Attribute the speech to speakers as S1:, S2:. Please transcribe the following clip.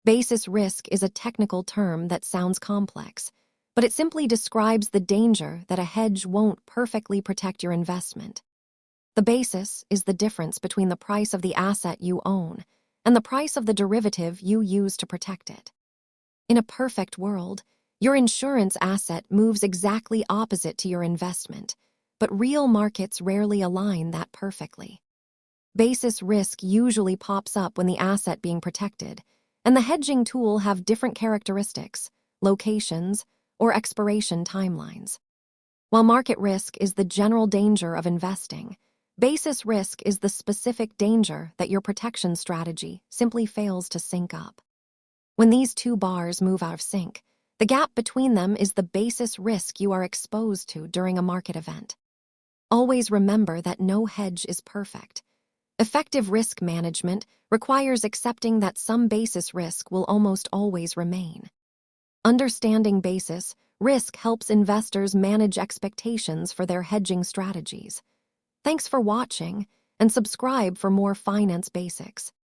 S1: Basis risk is a technical term that sounds complex, but it simply describes the danger that a hedge won't perfectly protect your investment. The basis is the difference between the price of the asset you own and the price of the derivative you use to protect it. In a perfect world, your insurance asset moves exactly opposite to your investment, but real markets rarely align that perfectly. Basis risk usually pops up when the asset being protected and the hedging tool have different characteristics, locations, or expiration timelines. While market risk is the general danger of investing, basis risk is the specific danger that your protection strategy simply fails to sync up. When these two bars move out of sync, the gap between them is the basis risk you are exposed to during a market event. Always remember that no hedge is perfect. Effective risk management requires accepting that some basis risk will almost always remain. Understanding basis risk helps investors manage expectations for their hedging strategies. Thanks for watching, and subscribe for more finance basics.